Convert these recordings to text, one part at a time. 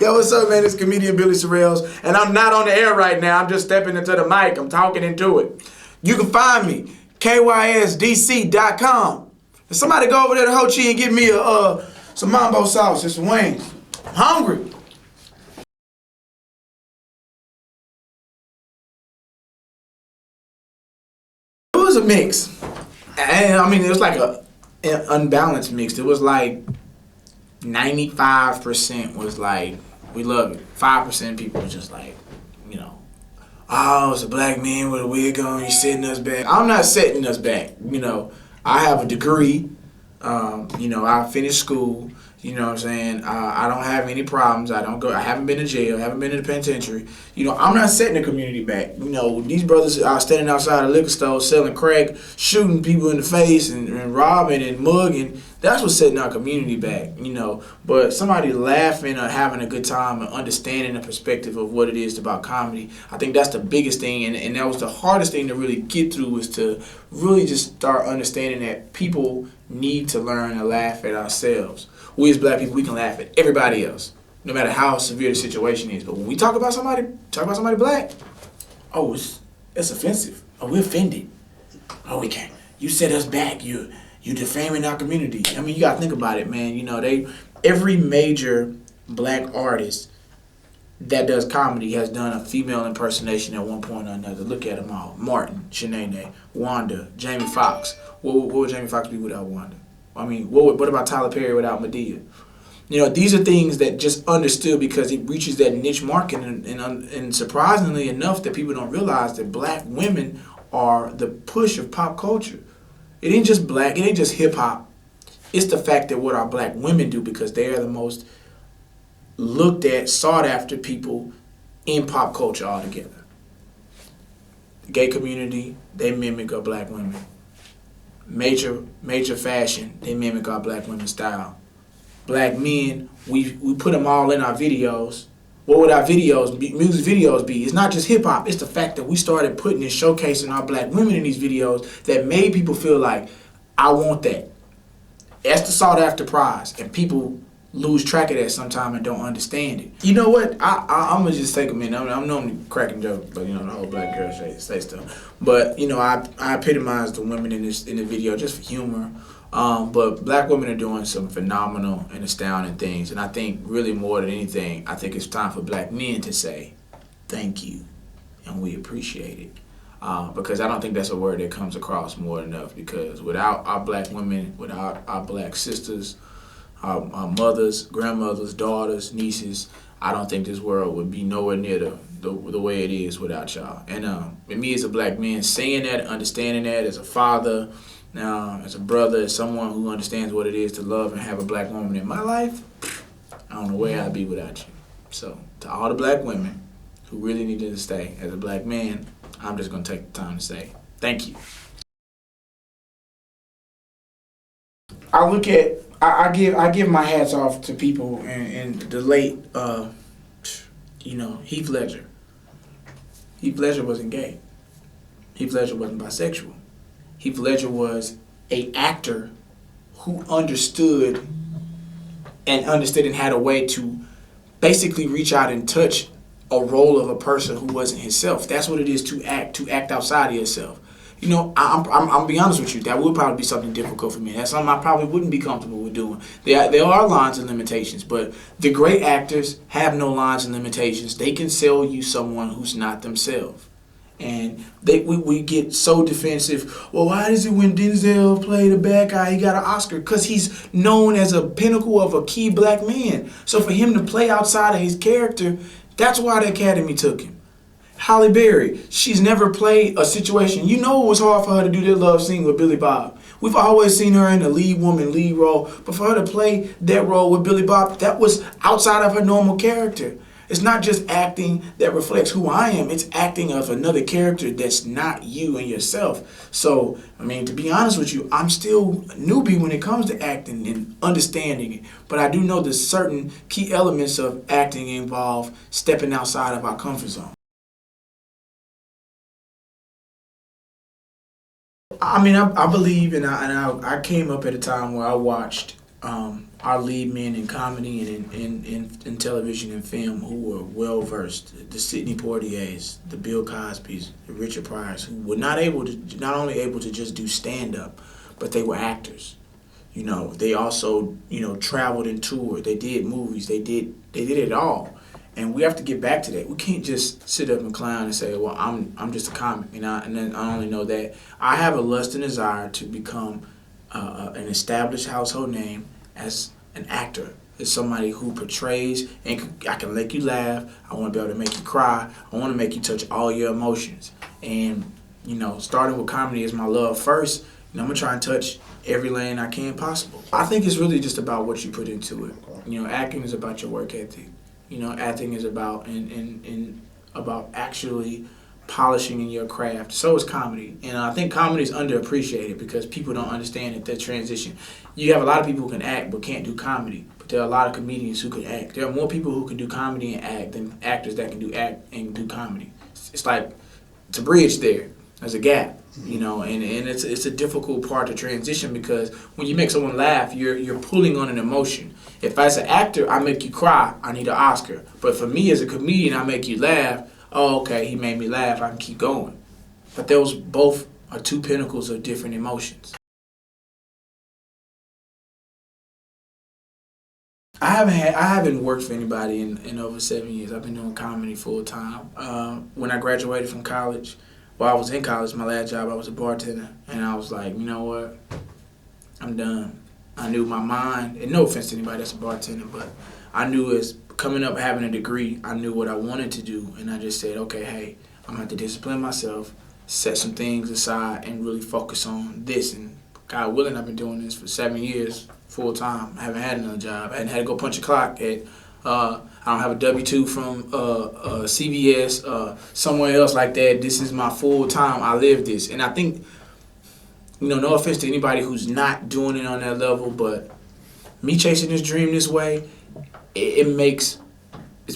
Yo, what's up, man? It's comedian Billy Sorrells, and I'm not on the air right now. I'm just stepping into the mic. I'm talking into it. You can find me, KYSDC.com. And somebody go over there to Ho Chi and get me some mambo sauce and some wings. I'm hungry. It was a mix. And I mean, it was like an unbalanced mix. It was like 95% was like, we love it. 5% people was just like, you know, oh, it's a black man with a wig on, he's setting us back. I'm not setting us back. You know, I have a degree. You know, I finished school. You know what I'm saying? I don't have any problems. I haven't been to jail. I haven't been to the penitentiary. You know, I'm not setting the community back. You know, these brothers are standing outside a liquor store selling crack, shooting people in the face and robbing and mugging. That's what's setting our community back, you know. But somebody laughing or having a good time and understanding the perspective of what it is about comedy, I think that's the biggest thing. And that was the hardest thing to really get through, was to really just start understanding that people need to learn to laugh at ourselves. We as black people, we can laugh at everybody else, no matter how severe the situation is. But when we talk about somebody black, oh, it's offensive. Oh, we're offended. Oh, we can't. You set us back. You defaming our community. I mean, you gotta think about it, man. You know, every major black artist that does comedy has done a female impersonation at one point or another. Look at them all: Martin, Shanae, Wanda, Jamie Foxx. What would Jamie Foxx be without Wanda? I mean, what about Tyler Perry without Medea? You know, these are things that just understood because it reaches that niche market, and surprisingly enough, that people don't realize that black women are the push of pop culture. It ain't just black, it ain't just hip hop. It's the fact that what our black women do, because they are the most looked at, sought after people in pop culture altogether. The gay community, they mimic our black women. Major fashion, they mimic our black women's style. Black men, we put them all in our videos. What would our videos be, music videos be? It's not just hip hop, it's the fact that we started putting and showcasing our black women in these videos that made people feel like, I want that. That's the sought after prize, and people lose track of that sometime and don't understand it. You know what? I'm gonna just take a minute. I'm normally cracking jokes, but you know, the whole black girl say stuff. But you know, I epitomize the women in the video just for humor. But black women are doing some phenomenal and astounding things, and I think really more than anything, I think it's time for black men to say thank you, and we appreciate it. Because I don't think that's a word that comes across more than enough. Because without our black women, without our black sisters, our mothers, grandmothers, daughters, nieces, I don't think this world would be nowhere near the way it is without y'all. And me as a black man, saying that, understanding that, as a father, as a brother, as someone who understands what it is to love and have a black woman in my life, I don't know where I'd be without you. So to all the black women who really needed to stay, as a black man, I'm just gonna take the time to say thank you. I give my hats off to people and the late, Heath Ledger. Heath Ledger wasn't gay. Heath Ledger wasn't bisexual. Heath Ledger was an actor who understood and had a way to basically reach out and touch a role of a person who wasn't himself. That's what it is to act outside of yourself. You know, I'm be honest with you, that would probably be something difficult for me. That's something I probably wouldn't be comfortable with doing. There are lines and limitations, but the great actors have no lines and limitations. They can sell you someone who's not themselves. And we get so defensive. Well, why is it when Denzel played a bad guy, he got an Oscar? Because he's known as a pinnacle of a key black man. So for him to play outside of his character, that's why the Academy took him. Halle Berry, she's never played a situation. You know it was hard for her to do that love scene with Billy Bob. We've always seen her in the lead role, but for her to play that role with Billy Bob, that was outside of her normal character. It's not just acting that reflects who I am, it's acting of another character that's not you and yourself. So, I mean, to be honest with you, I'm still a newbie when it comes to acting and understanding it. But I do know that certain key elements of acting involve stepping outside of our comfort zone. I mean, I believe, and I came up at a time where I watched our lead men in comedy and in television and film who were well versed, the Sidney Poitiers, the Bill Cosbys, the Richard Pryors, who were not only able to just do stand up, but they were actors. You know, they also, traveled and toured. They did movies. They did it all. And we have to get back to that. We can't just sit up and clown and say, well, I'm just a comic. And then I only know that. I have a lust and desire to become an established household name as an actor, as somebody who portrays, and I can make you laugh. I want to be able to make you cry. I want to make you touch all your emotions. And, starting with comedy is my love first. I'm going to try and touch every lane I can possible. I think it's really just about what you put into it. Acting is about your work ethic. Acting is about about actually polishing in your craft. So is comedy. And I think comedy is underappreciated because people don't understand that transition. You have a lot of people who can act but can't do comedy. But there are a lot of comedians who can act. There are more people who can do comedy and act than actors that can do act and do comedy. It's like, it's a bridge there. There's a gap. And it's a difficult part to transition because when you make someone laugh, you're pulling on an emotion. If as an actor I make you cry, I need an Oscar. But for me as a comedian, I make you laugh. Oh, okay, he made me laugh. I can keep going. But those both are two pinnacles of different emotions. I haven't worked for anybody in over 7 years. I've been doing comedy full time. When I graduated from college. While I was in college, my last job, I was a bartender, and I was like, you know what, I'm done. I knew my mind, and no offense to anybody that's a bartender, but I knew as coming up having a degree, I knew what I wanted to do, and I just said, okay, hey, I'm going to have to discipline myself, set some things aside, and really focus on this. And God willing, I've been doing this for 7 years, full time. I haven't had another job. I hadn't had to go punch a clock at I don't have a W-2 from CVS, somewhere else like that. This is my full time. I live this. And I think, no offense to anybody who's not doing it on that level, but me chasing this dream this way, it's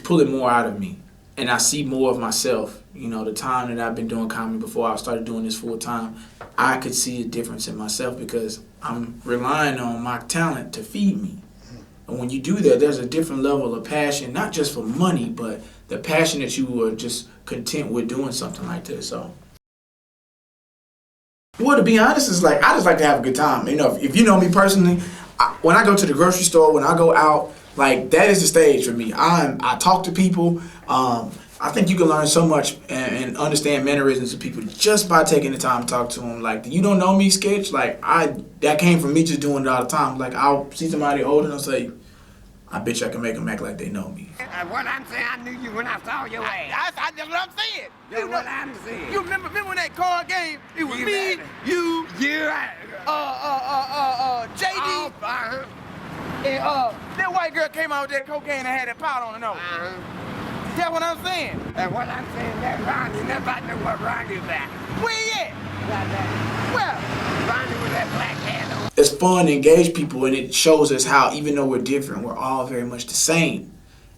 pulling more out of me. And I see more of myself. The time that I've been doing comedy before I started doing this full time, I could see a difference in myself because I'm relying on my talent to feed me. And when you do that, there's a different level of passion, not just for money, but the passion that you are just content with doing something like this. So, well, to be honest, it's like I just like to have a good time. If you know me personally, when I go to the grocery store, when I go out, like that is the stage for me. I talk to people. I think you can learn so much and understand mannerisms of people just by taking the time to talk to them. Like, you don't know me sketch, that came from me just doing it all the time. Like, I'll see somebody older and I'll say, I bet you I can make them act like they know me. What I'm saying, I knew you when I saw your ass. That's what I'm saying. That's what I'm saying. You remember when that card game? It was me, you, JD, and that white girl came out with that cocaine and had that powder on her nose. That's what I'm saying. That's what I'm saying. That Ronnie, nobody know what Ronnie's at. Where he at? Well, Ronnie with that black hat on. It's fun to engage people, and it shows us how, even though we're different, we're all very much the same.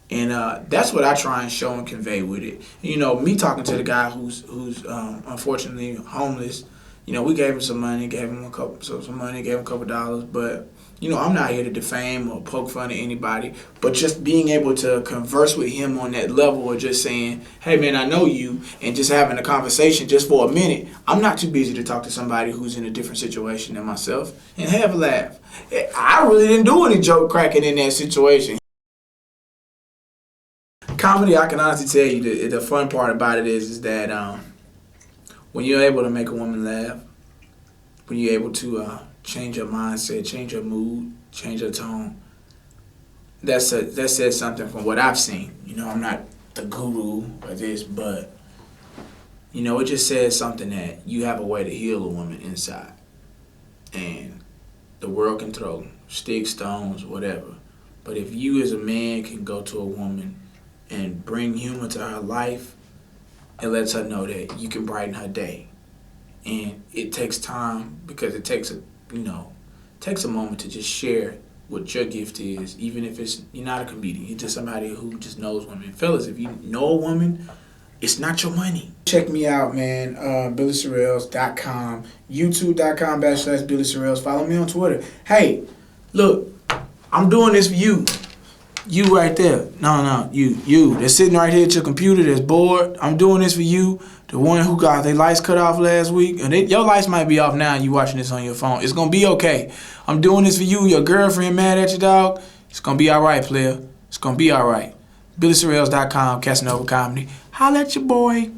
And that's what I try and show and convey with it. Me talking to the guy who's unfortunately homeless. We gave him some money, gave him a couple dollars, but I'm not here to defame or poke fun at anybody, but just being able to converse with him on that level or just saying, hey man, I know you, and just having a conversation just for a minute. I'm not too busy to talk to somebody who's in a different situation than myself and have a laugh. I really didn't do any joke cracking in that situation. Comedy, I can honestly tell you the fun part about it is that when you're able to make a woman laugh, when you're able to change her mindset, change her mood, change her tone, that says something from what I've seen. I'm not the guru of this, but it just says something that you have a way to heal a woman inside. And the world can throw sticks, stones, whatever. But if you as a man can go to a woman and bring humor to her life, it lets her know that you can brighten her day. And it takes time because it takes a moment to just share what your gift is, even if you're not a comedian. You're just somebody who just knows women. Fellas, if you know a woman, it's not your money. Check me out, man. BillySorrells.com, YouTube.com/Billy Sorrells. Follow me on Twitter. Hey, look, I'm doing this for you. You right there. No, you. That's sitting right here at your computer that's bored. I'm doing this for you. The one who got their lights cut off last week. And your lights might be off now and you watching this on your phone. It's going to be okay. I'm doing this for you. Your girlfriend mad at your dog. It's going to be all right, player. It's going to be all right. BillySorrells.com, Casanova Comedy. Holla at your boy.